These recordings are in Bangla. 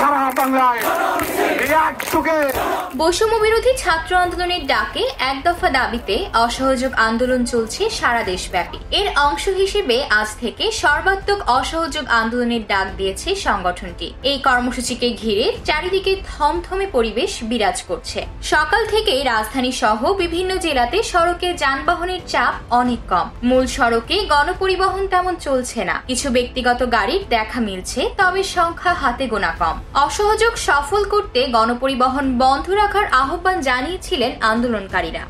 সারা বাংলায় বৈষম্য বিরোধী ছাত্র আন্দোলনের ডাকে এক দফা দাবিতে অসহযোগ আন্দোলন চলছে সারা দেশব্যাপী। এর অংশ হিসেবে আজ থেকে সর্বাত্মক অসহযোগ আন্দোলনের ডাক দিয়েছে সংগঠনটি। এই কর্মসূচিকে ঘিরে চারিদিকে থমথমে পরিবেশ বিরাজ করছে। সকাল থেকেই রাজধানী সহ বিভিন্ন জেলাতে সড়কে যানবাহনের চাপ অনেক কম। মূল সড়কে গণপরিবহন তেমন চলছে না, কিছু ব্যক্তিগত গাড়ির দেখা মিলছে, তবে সংখ্যা হাতে গোনা কম। অসহযোগ সফল করতে গণপরিবহন বন্ধ রাখার আহ্বান জানিয়েছিলেন আন্দোলনকারীরা।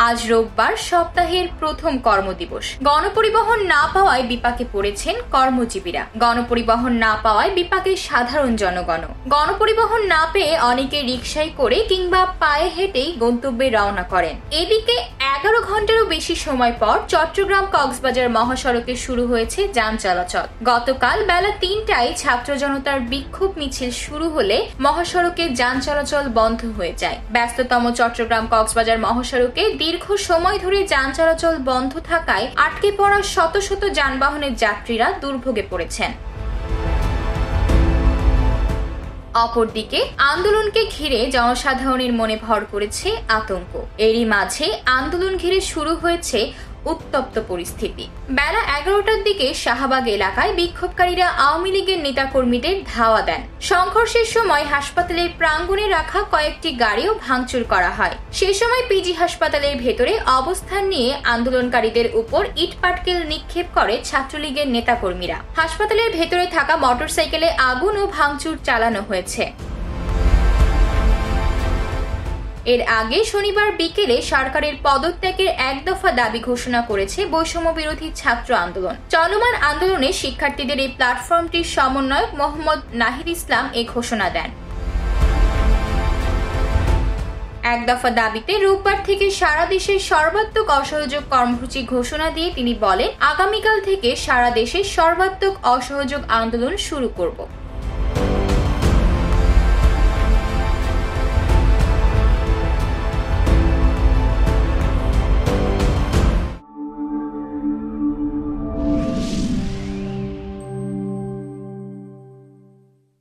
আজ রোববার সপ্তাহের প্রথম কর্মদিবস। গণপরিবহন না পাওয়ায় বিপাকে পড়েছেন কর্মজীবীরা। গণপরিবহন না পাওয়ায় বিপাকে সাধারণ জনগণ। গণপরিবহন না পেয়ে অনেকে রিকশায় করে কিংবা পায়ে হেঁটেই গন্তব্যে রওনা করেন। এদিকে 11 ঘন্টারও বেশি সময় পর চট্টগ্রাম কক্সবাজার মহাসড়কে শুরু হয়েছে যান চলাচল। গতকাল বেলা 3টায় ছাত্র জনতার বিক্ষোভ মিছিল শুরু হলে মহাসড়কে যান চলাচল বন্ধ হয়ে যায়। ব্যস্ততম চট্টগ্রাম কক্সবাজার মহাসড়কে দীর্ঘ সময় ধরে যান চলাচল বন্ধ থাকায় আটকে পড়া শত শত যানবাহনের যাত্রীরা দুর্ভোগে পড়েছেন। অপরদিকে আন্দোলনকে ঘিরে জনসাধারণের মনে ভর করেছে আতঙ্ক। এরই মাঝে আন্দোলন ঘিরে শুরু হয়েছে উত্তপ্ত পরিস্থিতি। বেলা 11টার দিকে শাহবাগ এলাকায় বিক্ষোভকারীরা আওয়ামী লীগের নেতাকর্মীদের ধাওয়া দেন। সংঘর্ষের সময় হাসপাতালের প্রাঙ্গণে রাখা কয়েকটি গাড়িও ভাঙচুর করা হয়। সে সময় পিজি হাসপাতালের ভেতরে অবস্থান নিয়ে আন্দোলনকারীদের উপর ইটপাটকেল নিক্ষেপ করে ছাত্রলীগের নেতাকর্মীরা। হাসপাতালের ভেতরে থাকা মোটরসাইকেলে আগুন ও ভাঙচুর চালানো হয়েছে। এর আগে শনিবার বিকেলে সরকারের পদত্যাগের এক দফা দাবি ঘোষণা করেছে বৈষম্য বিরোধী ছাত্র আন্দোলন। চলমান আন্দোলনে শিক্ষার্থীদের এই প্ল্যাটফর্মটির সমন্বয়ক মোহাম্মদ নাহিদ ইসলাম এ ঘোষণা দেন। এক দফা দাবিতে রোববার থেকে সারা দেশের সর্বাত্মক অসহযোগ কর্মসূচি ঘোষণা দিয়ে তিনি বলেন, আগামীকাল থেকে সারা দেশে সর্বাত্মক অসহযোগ আন্দোলন শুরু করব।